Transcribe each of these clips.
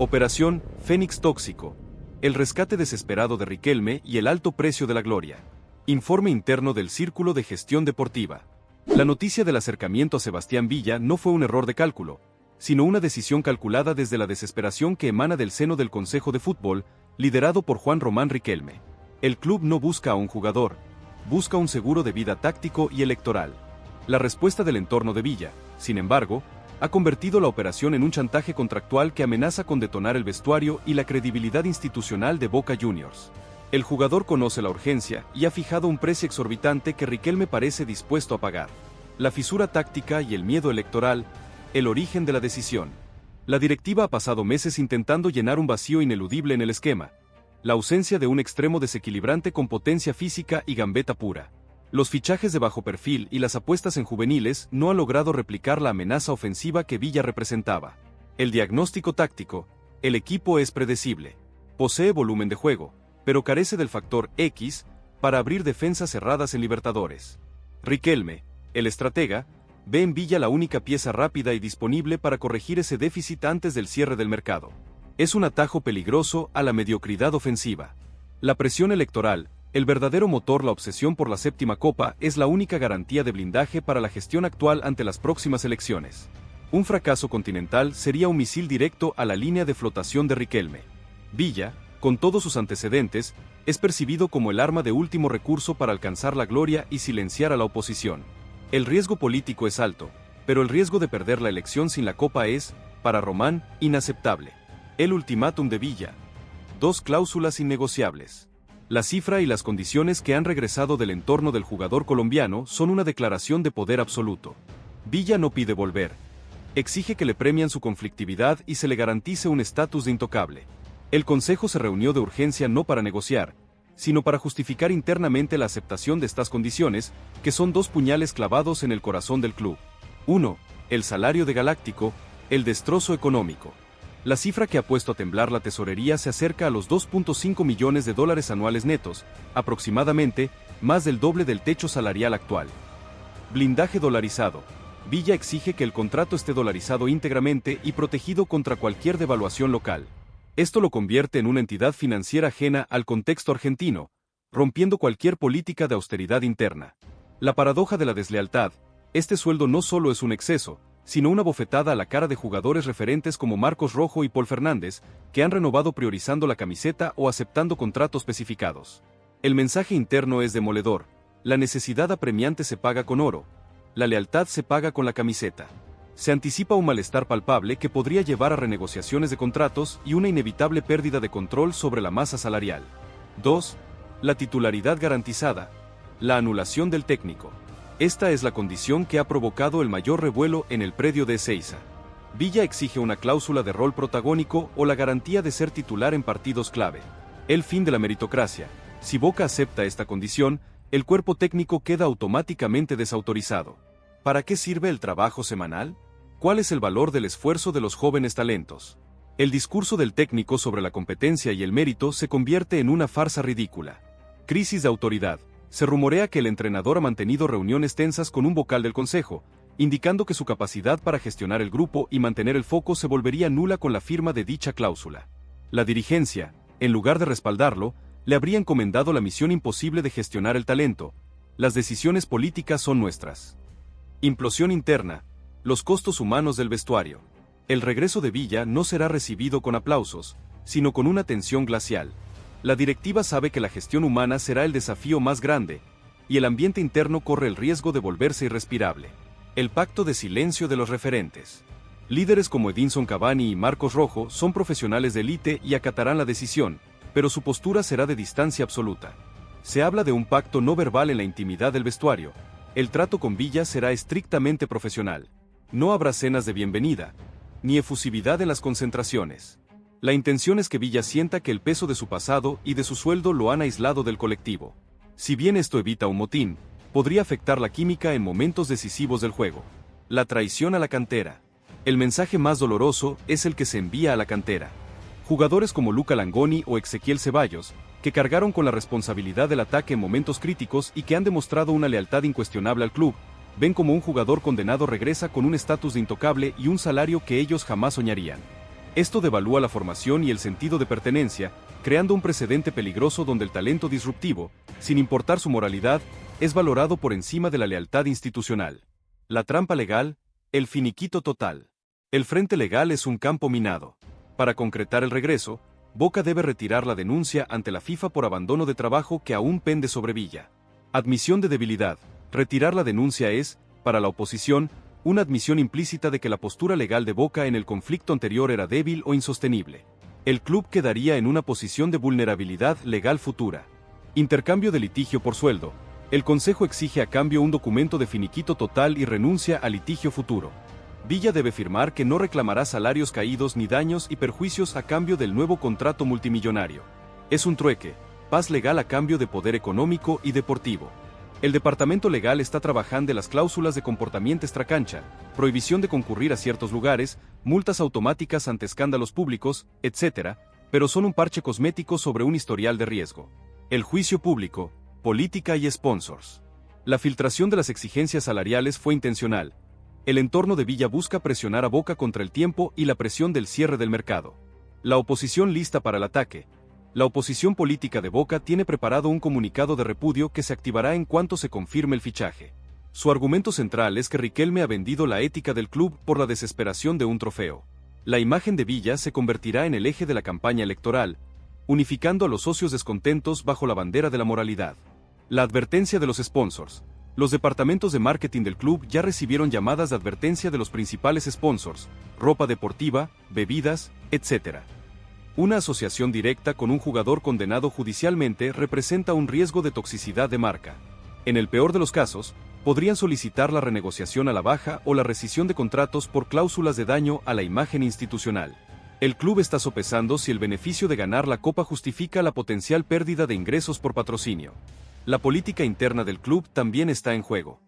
Operación Fénix Tóxico. El rescate desesperado de Riquelme y el alto precio de la gloria. Informe interno del Círculo de Gestión Deportiva. La noticia del acercamiento a Sebastián Villa no fue un error de cálculo, sino una decisión calculada desde la desesperación que emana del seno del Consejo de Fútbol, liderado por Juan Román Riquelme. El club no busca a un jugador, busca un seguro de vida táctico y electoral. La respuesta del entorno de Villa, sin embargo, ha convertido la operación en un chantaje contractual que amenaza con detonar el vestuario y la credibilidad institucional de Boca Juniors. El jugador conoce la urgencia y ha fijado un precio exorbitante que Riquelme parece dispuesto a pagar. La fisura táctica y el miedo electoral, el origen de la decisión. La directiva ha pasado meses intentando llenar un vacío ineludible en el esquema. La ausencia de un extremo desequilibrante con potencia física y gambeta pura. Los fichajes de bajo perfil y las apuestas en juveniles no han logrado replicar la amenaza ofensiva que Villa representaba. El diagnóstico táctico: el equipo es predecible. Posee volumen de juego, pero carece del factor X para abrir defensas cerradas en Libertadores. Riquelme, el estratega, ve en Villa la única pieza rápida y disponible para corregir ese déficit antes del cierre del mercado. Es un atajo peligroso a la mediocridad ofensiva. La presión electoral, el verdadero motor, la obsesión por la séptima copa, es la única garantía de blindaje para la gestión actual ante las próximas elecciones. Un fracaso continental sería un misil directo a la línea de flotación de Riquelme. Villa, con todos sus antecedentes, es percibido como el arma de último recurso para alcanzar la gloria y silenciar a la oposición. El riesgo político es alto, pero el riesgo de perder la elección sin la copa es, para Román, inaceptable. El ultimátum de Villa. 2 cláusulas innegociables. La cifra y las condiciones que han regresado del entorno del jugador colombiano son una declaración de poder absoluto. Villa no pide volver. Exige que le premien su conflictividad y se le garantice un estatus de intocable. El Consejo se reunió de urgencia no para negociar, sino para justificar internamente la aceptación de estas condiciones, que son 2 puñales clavados en el corazón del club. 1. El salario de Galáctico, el destrozo económico. La cifra que ha puesto a temblar la tesorería se acerca a los $2.5 millones anuales netos, aproximadamente, más del doble del techo salarial actual. Blindaje dolarizado. Villa exige que el contrato esté dolarizado íntegramente y protegido contra cualquier devaluación local. Esto lo convierte en una entidad financiera ajena al contexto argentino, rompiendo cualquier política de austeridad interna. La paradoja de la deslealtad: este sueldo no solo es un exceso, sino una bofetada a la cara de jugadores referentes como Marcos Rojo y Paul Fernández, que han renovado priorizando la camiseta o aceptando contratos especificados. El mensaje interno es demoledor: la necesidad apremiante se paga con oro, la lealtad se paga con la camiseta. Se anticipa un malestar palpable que podría llevar a renegociaciones de contratos y una inevitable pérdida de control sobre la masa salarial. 2. La titularidad garantizada. La anulación del técnico. Esta es la condición que ha provocado el mayor revuelo en el predio de Ezeiza. Villa exige una cláusula de rol protagónico o la garantía de ser titular en partidos clave. El fin de la meritocracia. Si Boca acepta esta condición, el cuerpo técnico queda automáticamente desautorizado. ¿Para qué sirve el trabajo semanal? ¿Cuál es el valor del esfuerzo de los jóvenes talentos? El discurso del técnico sobre la competencia y el mérito se convierte en una farsa ridícula. Crisis de autoridad. Se rumorea que el entrenador ha mantenido reuniones tensas con un vocal del consejo, indicando que su capacidad para gestionar el grupo y mantener el foco se volvería nula con la firma de dicha cláusula. La dirigencia, en lugar de respaldarlo, le habría encomendado la misión imposible de gestionar el talento. Las decisiones políticas son nuestras. Implosión interna. Los costos humanos del vestuario. El regreso de Villa no será recibido con aplausos, sino con una tensión glacial. La directiva sabe que la gestión humana será el desafío más grande, y el ambiente interno corre el riesgo de volverse irrespirable. El pacto de silencio de los referentes. Líderes como Edinson Cavani y Marcos Rojo son profesionales de élite y acatarán la decisión, pero su postura será de distancia absoluta. Se habla de un pacto no verbal en la intimidad del vestuario. El trato con Villa será estrictamente profesional. No habrá cenas de bienvenida, ni efusividad en las concentraciones. La intención es que Villa sienta que el peso de su pasado y de su sueldo lo han aislado del colectivo. Si bien esto evita un motín, podría afectar la química en momentos decisivos del juego. La traición a la cantera. El mensaje más doloroso es el que se envía a la cantera. Jugadores como Luca Langoni o Ezequiel Ceballos, que cargaron con la responsabilidad del ataque en momentos críticos y que han demostrado una lealtad incuestionable al club, ven como un jugador condenado regresa con un estatus de intocable y un salario que ellos jamás soñarían. Esto devalúa la formación y el sentido de pertenencia, creando un precedente peligroso donde el talento disruptivo, sin importar su moralidad, es valorado por encima de la lealtad institucional. La trampa legal, el finiquito total. El frente legal es un campo minado. Para concretar el regreso, Boca debe retirar la denuncia ante la FIFA por abandono de trabajo que aún pende sobre Villa. Admisión de debilidad. Retirar la denuncia es, para la oposición, una admisión implícita de que la postura legal de Boca en el conflicto anterior era débil o insostenible. El club quedaría en una posición de vulnerabilidad legal futura. Intercambio de litigio por sueldo. El Consejo exige a cambio un documento de finiquito total y renuncia a litigio futuro. Villa debe firmar que no reclamará salarios caídos ni daños y perjuicios a cambio del nuevo contrato multimillonario. Es un trueque, paz legal a cambio de poder económico y deportivo. El departamento legal está trabajando en las cláusulas de comportamiento extracancha, prohibición de concurrir a ciertos lugares, multas automáticas ante escándalos públicos, etc., pero son un parche cosmético sobre un historial de riesgo. El juicio público, política y sponsors. La filtración de las exigencias salariales fue intencional. El entorno de Villa busca presionar a Boca contra el tiempo y la presión del cierre del mercado. La oposición lista para el ataque. La oposición política de Boca tiene preparado un comunicado de repudio que se activará en cuanto se confirme el fichaje. Su argumento central es que Riquelme ha vendido la ética del club por la desesperación de un trofeo. La imagen de Villa se convertirá en el eje de la campaña electoral, unificando a los socios descontentos bajo la bandera de la moralidad. La advertencia de los sponsors. Los departamentos de marketing del club ya recibieron llamadas de advertencia de los principales sponsors, ropa deportiva, bebidas, etc. Una asociación directa con un jugador condenado judicialmente representa un riesgo de toxicidad de marca. En el peor de los casos, podrían solicitar la renegociación a la baja o la rescisión de contratos por cláusulas de daño a la imagen institucional. El club está sopesando si el beneficio de ganar la Copa justifica la potencial pérdida de ingresos por patrocinio. La política interna del club también está en juego.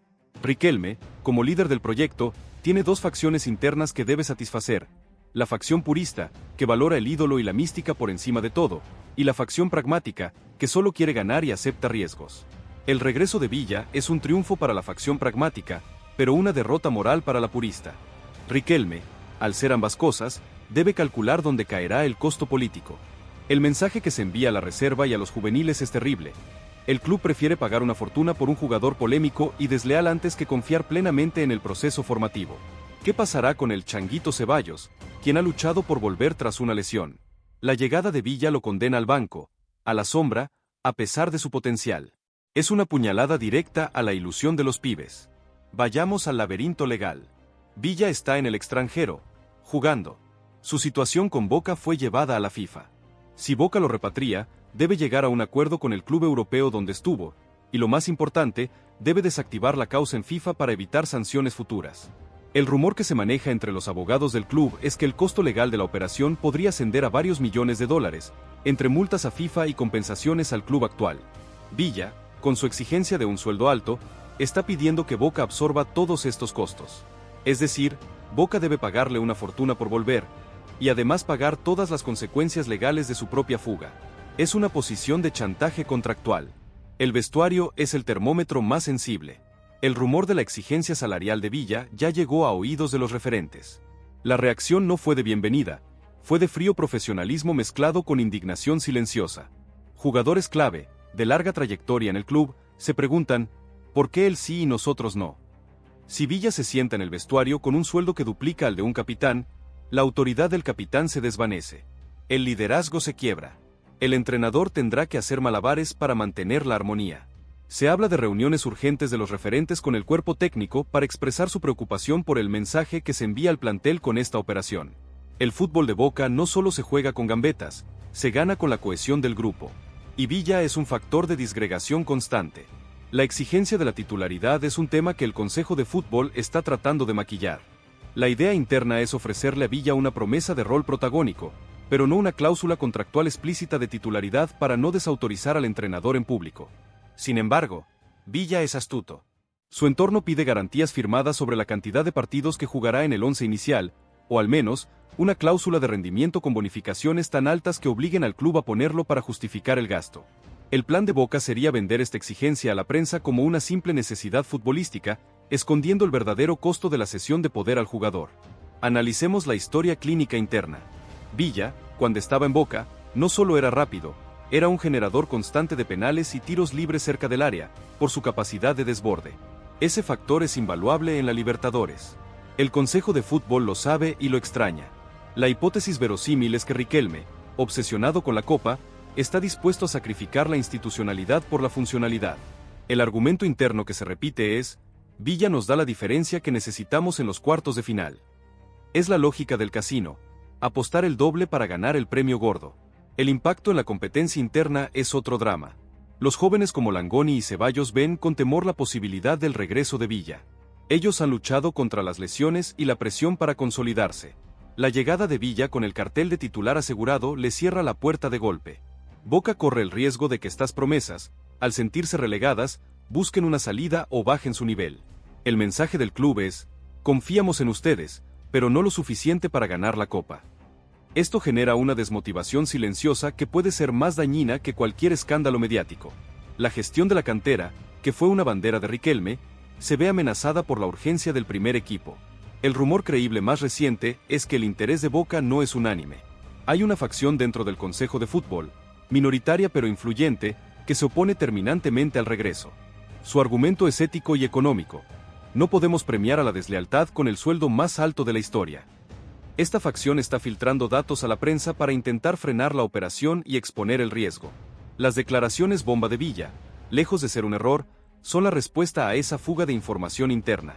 Riquelme, como líder del proyecto, tiene dos facciones internas que debe satisfacer: la facción purista, que valora el ídolo y la mística por encima de todo, y la facción pragmática, que solo quiere ganar y acepta riesgos. El regreso de Villa es un triunfo para la facción pragmática, pero una derrota moral para la purista. Riquelme, al ser ambas cosas, debe calcular dónde caerá el costo político. El mensaje que se envía a la reserva y a los juveniles es terrible. El club prefiere pagar una fortuna por un jugador polémico y desleal antes que confiar plenamente en el proceso formativo. ¿Qué pasará con el Changuito Ceballos, quien ha luchado por volver tras una lesión? La llegada de Villa lo condena al banco, a la sombra, a pesar de su potencial. Es una puñalada directa a la ilusión de los pibes. Vayamos al laberinto legal. Villa está en el extranjero, jugando. Su situación con Boca fue llevada a la FIFA. Si Boca lo repatria, debe llegar a un acuerdo con el club europeo donde estuvo, y lo más importante, debe desactivar la causa en FIFA para evitar sanciones futuras. El rumor que se maneja entre los abogados del club es que el costo legal de la operación podría ascender a varios millones de dólares, entre multas a FIFA y compensaciones al club actual. Villa, con su exigencia de un sueldo alto, está pidiendo que Boca absorba todos estos costos. Es decir, Boca debe pagarle una fortuna por volver, y además pagar todas las consecuencias legales de su propia fuga. Es una posición de chantaje contractual. El vestuario es el termómetro más sensible. El rumor de la exigencia salarial de Villa ya llegó a oídos de los referentes. La reacción no fue de bienvenida, fue de frío profesionalismo mezclado con indignación silenciosa. Jugadores clave, de larga trayectoria en el club, se preguntan, ¿por qué él sí y nosotros no? Si Villa se sienta en el vestuario con un sueldo que duplica al de un capitán, la autoridad del capitán se desvanece. El liderazgo se quiebra. El entrenador tendrá que hacer malabares para mantener la armonía. Se habla de reuniones urgentes de los referentes con el cuerpo técnico para expresar su preocupación por el mensaje que se envía al plantel con esta operación. El fútbol de Boca no solo se juega con gambetas, se gana con la cohesión del grupo. Y Villa es un factor de disgregación constante. La exigencia de la titularidad es un tema que el Consejo de Fútbol está tratando de maquillar. La idea interna es ofrecerle a Villa una promesa de rol protagónico, pero no una cláusula contractual explícita de titularidad para no desautorizar al entrenador en público. Sin embargo, Villa es astuto. Su entorno pide garantías firmadas sobre la cantidad de partidos que jugará en el once inicial, o al menos, una cláusula de rendimiento con bonificaciones tan altas que obliguen al club a ponerlo para justificar el gasto. El plan de Boca sería vender esta exigencia a la prensa como una simple necesidad futbolística, escondiendo el verdadero costo de la cesión de poder al jugador. Analicemos la historia clínica interna. Villa, cuando estaba en Boca, no solo era rápido, era un generador constante de penales y tiros libres cerca del área, por su capacidad de desborde. Ese factor es invaluable en la Libertadores. El Consejo de Fútbol lo sabe y lo extraña. La hipótesis verosímil es que Riquelme, obsesionado con la Copa, está dispuesto a sacrificar la institucionalidad por la funcionalidad. El argumento interno que se repite es: Villa nos da la diferencia que necesitamos en los cuartos de final. Es la lógica del casino: apostar el doble para ganar el premio gordo. El impacto en la competencia interna es otro drama. Los jóvenes como Langoni y Ceballos ven con temor la posibilidad del regreso de Villa. Ellos han luchado contra las lesiones y la presión para consolidarse. La llegada de Villa con el cartel de titular asegurado le cierra la puerta de golpe. Boca corre el riesgo de que estas promesas, al sentirse relegadas, busquen una salida o bajen su nivel. El mensaje del club es: confiamos en ustedes, pero no lo suficiente para ganar la Copa. Esto genera una desmotivación silenciosa que puede ser más dañina que cualquier escándalo mediático. La gestión de la cantera, que fue una bandera de Riquelme, se ve amenazada por la urgencia del primer equipo. El rumor creíble más reciente es que el interés de Boca no es unánime. Hay una facción dentro del Consejo de Fútbol, minoritaria pero influyente, que se opone terminantemente al regreso. Su argumento es ético y económico. No podemos premiar a la deslealtad con el sueldo más alto de la historia. Esta facción está filtrando datos a la prensa para intentar frenar la operación y exponer el riesgo. Las declaraciones bomba de Villa, lejos de ser un error, son la respuesta a esa fuga de información interna.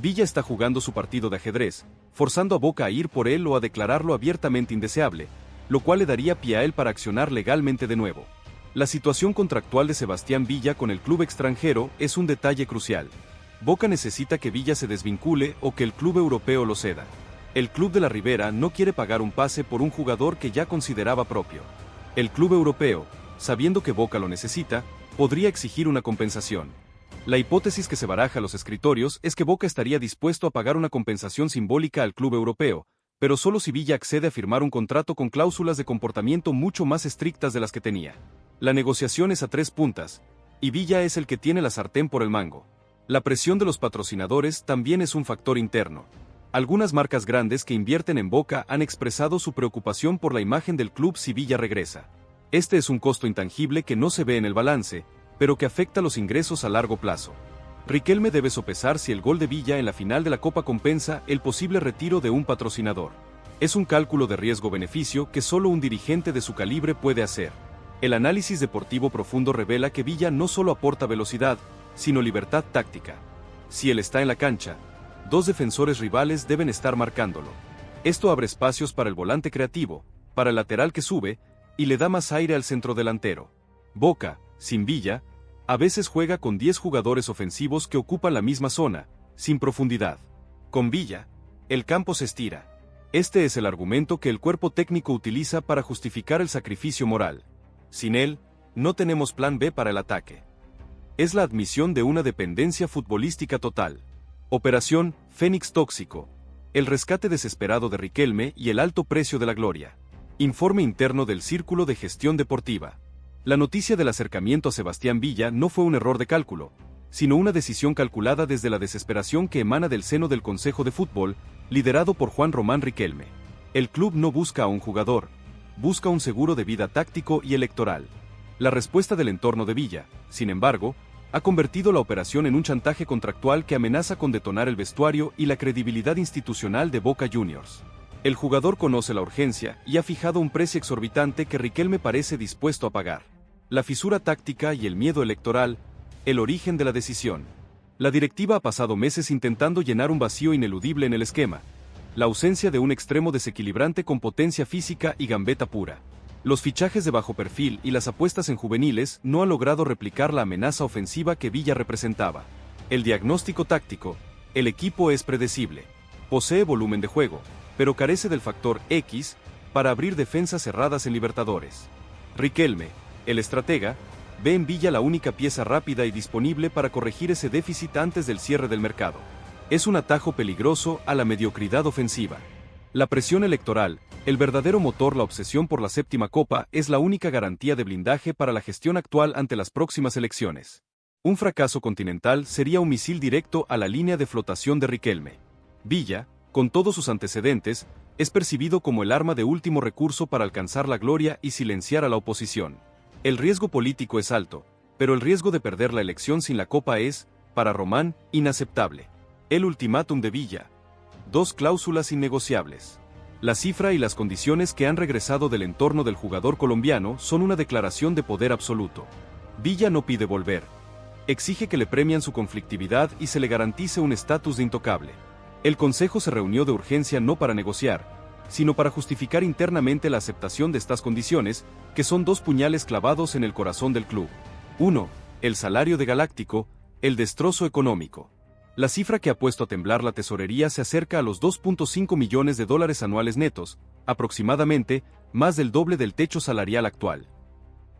Villa está jugando su partido de ajedrez, forzando a Boca a ir por él o a declararlo abiertamente indeseable, lo cual le daría pie a él para accionar legalmente de nuevo. La situación contractual de Sebastián Villa con el club extranjero es un detalle crucial. Boca necesita que Villa se desvincule o que el club europeo lo ceda. El club de la Ribera no quiere pagar un pase por un jugador que ya consideraba propio. El club europeo, sabiendo que Boca lo necesita, podría exigir una compensación. La hipótesis que se baraja a los escritorios es que Boca estaría dispuesto a pagar una compensación simbólica al club europeo, pero solo si Villa accede a firmar un contrato con cláusulas de comportamiento mucho más estrictas de las que tenía. La negociación es a 3 puntas, y Villa es el que tiene la sartén por el mango. La presión de los patrocinadores también es un factor interno. Algunas marcas grandes que invierten en Boca han expresado su preocupación por la imagen del club si Villa regresa. Este es un costo intangible que no se ve en el balance, pero que afecta los ingresos a largo plazo. Riquelme debe sopesar si el gol de Villa en la final de la Copa compensa el posible retiro de un patrocinador. Es un cálculo de riesgo-beneficio que solo un dirigente de su calibre puede hacer. El análisis deportivo profundo revela que Villa no solo aporta velocidad, sino libertad táctica. Si él está en la cancha, 2 defensores rivales deben estar marcándolo. Esto abre espacios para el volante creativo, para el lateral que sube, y le da más aire al centrodelantero. Boca, sin Villa, a veces juega con 10 jugadores ofensivos que ocupan la misma zona, sin profundidad. Con Villa, el campo se estira. Este es el argumento que el cuerpo técnico utiliza para justificar el sacrificio moral. Sin él, no tenemos plan B para el ataque. Es la admisión de una dependencia futbolística total. Operación Fénix Tóxico. El rescate desesperado de Riquelme y el alto precio de la gloria. Informe interno del Círculo de Gestión Deportiva. La noticia del acercamiento a Sebastián Villa no fue un error de cálculo, sino una decisión calculada desde la desesperación que emana del seno del Consejo de Fútbol, liderado por Juan Román Riquelme. El club no busca a un jugador, busca un seguro de vida táctico y electoral. La respuesta del entorno de Villa, sin embargo, ha convertido la operación en un chantaje contractual que amenaza con detonar el vestuario y la credibilidad institucional de Boca Juniors. El jugador conoce la urgencia y ha fijado un precio exorbitante que Riquelme parece dispuesto a pagar. La fisura táctica y el miedo electoral, el origen de la decisión. La directiva ha pasado meses intentando llenar un vacío ineludible en el esquema, la ausencia de un extremo desequilibrante con potencia física y gambeta pura. Los fichajes de bajo perfil y las apuestas en juveniles no han logrado replicar la amenaza ofensiva que Villa representaba. El diagnóstico táctico: el equipo es predecible, posee volumen de juego, pero carece del factor X para abrir defensas cerradas en Libertadores. Riquelme, el estratega, ve en Villa la única pieza rápida y disponible para corregir ese déficit antes del cierre del mercado. Es un atajo peligroso a la mediocridad ofensiva. La presión electoral, el verdadero motor, la obsesión por la séptima copa, es la única garantía de blindaje para la gestión actual ante las próximas elecciones. Un fracaso continental sería un misil directo a la línea de flotación de Riquelme. Villa, con todos sus antecedentes, Es percibido como el arma de último recurso para alcanzar la gloria y silenciar a la oposición. El riesgo político es alto, pero el riesgo de perder la elección sin la copa es, para Román, inaceptable. El ultimátum de Villa. 2 cláusulas innegociables. La cifra y las condiciones que han regresado del entorno del jugador colombiano son una declaración de poder absoluto. Villa no pide volver. Exige que le premian su conflictividad y se le garantice un estatus de intocable. El Consejo se reunió de urgencia no para negociar, sino para justificar internamente la aceptación de estas condiciones, que son 2 puñales clavados en el corazón del club. 1. El salario de Galáctico, el destrozo económico. La cifra que ha puesto a temblar la tesorería se acerca a los $2.5 millones anuales netos, aproximadamente, más del doble del techo salarial actual.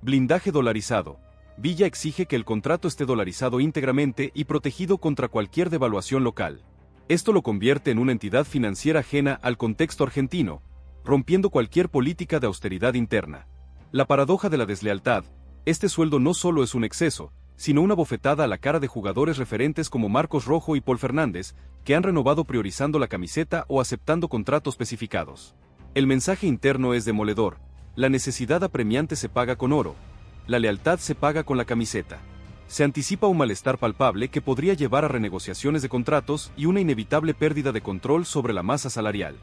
Blindaje dolarizado. Villa exige que el contrato esté dolarizado íntegramente y protegido contra cualquier devaluación local. Esto lo convierte en una entidad financiera ajena al contexto argentino, rompiendo cualquier política de austeridad interna. La paradoja de la deslealtad: este sueldo no solo es un exceso, sino una bofetada a la cara de jugadores referentes como Marcos Rojo y Paul Fernández, que han renovado priorizando la camiseta o aceptando contratos especificados. El mensaje interno es demoledor: la necesidad apremiante se paga con oro, la lealtad se paga con la camiseta. Se anticipa un malestar palpable que podría llevar a renegociaciones de contratos y una inevitable pérdida de control sobre la masa salarial.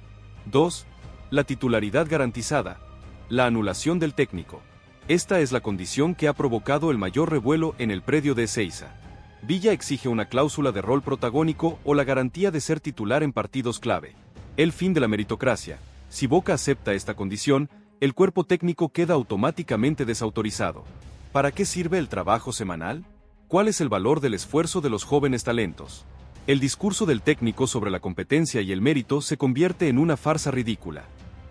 2. La titularidad garantizada. La anulación del técnico. Esta es la condición que ha provocado el mayor revuelo en el predio de Ezeiza. Villa exige una cláusula de rol protagónico o la garantía de ser titular en partidos clave. El fin de la meritocracia. Si Boca acepta esta condición, el cuerpo técnico queda automáticamente desautorizado. ¿Para qué sirve el trabajo semanal? ¿Cuál es el valor del esfuerzo de los jóvenes talentos? El discurso del técnico sobre la competencia y el mérito se convierte en una farsa ridícula.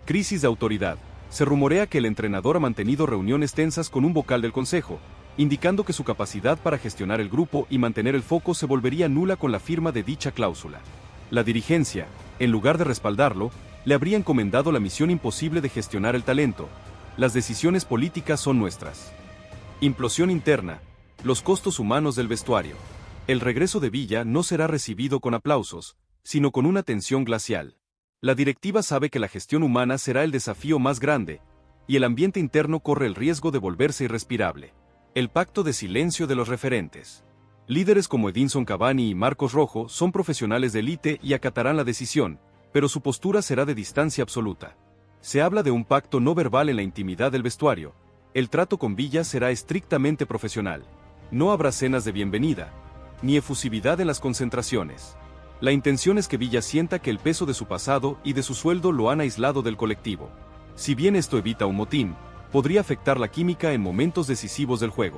Crisis de autoridad. Se rumorea que el entrenador ha mantenido reuniones tensas con un vocal del consejo, indicando que su capacidad para gestionar el grupo y mantener el foco se volvería nula con la firma de dicha cláusula. La dirigencia, en lugar de respaldarlo, le habría encomendado la misión imposible de gestionar el talento. Las decisiones políticas son nuestras. Implosión interna. Los costos humanos del vestuario. El regreso de Villa no será recibido con aplausos, sino con una tensión glacial. La directiva sabe que la gestión humana será el desafío más grande, y el ambiente interno corre el riesgo de volverse irrespirable. El pacto de silencio de los referentes. Líderes como Edinson Cavani y Marcos Rojo son profesionales de élite y acatarán la decisión, pero su postura será de distancia absoluta. Se habla de un pacto no verbal en la intimidad del vestuario. El trato con Villa será estrictamente profesional. No habrá cenas de bienvenida, ni efusividad en las concentraciones. La intención es que Villa sienta que el peso de su pasado y de su sueldo lo han aislado del colectivo. Si bien esto evita un motín, podría afectar la química en momentos decisivos del juego.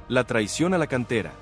La traición a la cantera.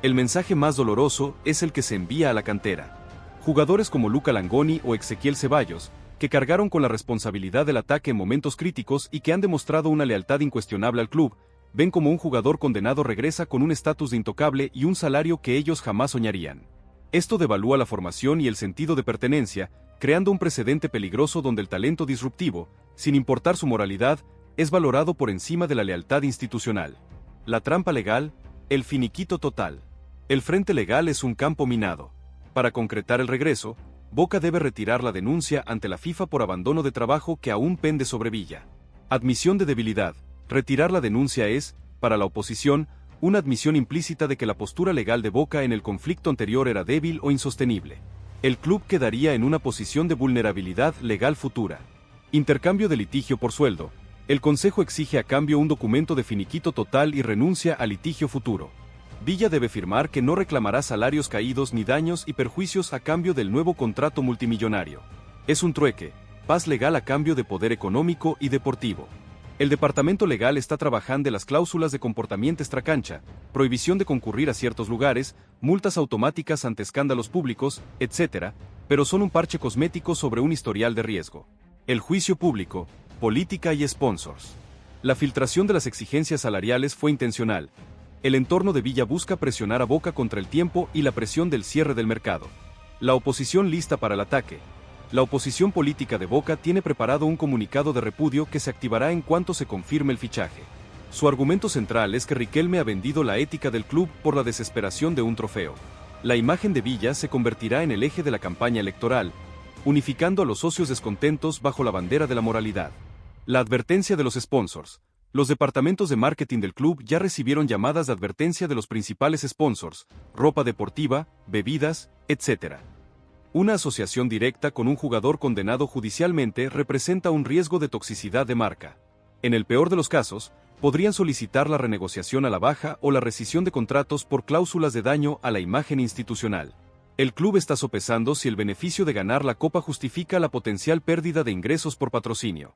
El mensaje más doloroso es el que se envía a la cantera. Jugadores como Luca Langoni o Ezequiel Ceballos, que cargaron con la responsabilidad del ataque en momentos críticos y que han demostrado una lealtad incuestionable al club, ven como un jugador condenado regresa con un estatus de intocable y un salario que ellos jamás soñarían. Esto devalúa la formación y el sentido de pertenencia, creando un precedente peligroso donde el talento disruptivo, sin importar su moralidad, es valorado por encima de la lealtad institucional. La trampa legal, el finiquito total. El frente legal es un campo minado. Para concretar el regreso, Boca debe retirar la denuncia ante la FIFA por abandono de trabajo que aún pende sobre Villa. Admisión de debilidad. Retirar la denuncia es, para la oposición, una admisión implícita de que la postura legal de Boca en el conflicto anterior era débil o insostenible. El club quedaría en una posición de vulnerabilidad legal futura. Intercambio de litigio por sueldo. El Consejo exige a cambio un documento de finiquito total y renuncia al litigio futuro. Villa debe firmar que no reclamará salarios caídos ni daños y perjuicios a cambio del nuevo contrato multimillonario. Es un trueque, paz legal a cambio de poder económico y deportivo. El departamento legal está trabajando en las cláusulas de comportamiento extracancha, prohibición de concurrir a ciertos lugares, multas automáticas ante escándalos públicos, etc., pero son un parche cosmético sobre un historial de riesgo. El juicio público, política y sponsors. La filtración de las exigencias salariales fue intencional. El entorno de Villa busca presionar a Boca contra el tiempo y la presión del cierre del mercado. La oposición lista para el ataque. La oposición política de Boca tiene preparado un comunicado de repudio que se activará en cuanto se confirme el fichaje. Su argumento central es que Riquelme ha vendido la ética del club por la desesperación de un trofeo. La imagen de Villa se convertirá en el eje de la campaña electoral, unificando a los socios descontentos bajo la bandera de la moralidad. La advertencia de los sponsors. Los departamentos de marketing del club ya recibieron llamadas de advertencia de los principales sponsors, ropa deportiva, bebidas, etc. Una asociación directa con un jugador condenado judicialmente representa un riesgo de toxicidad de marca. En el peor de los casos, podrían solicitar la renegociación a la baja o la rescisión de contratos por cláusulas de daño a la imagen institucional. El club está sopesando si el beneficio de ganar la Copa justifica la potencial pérdida de ingresos por patrocinio.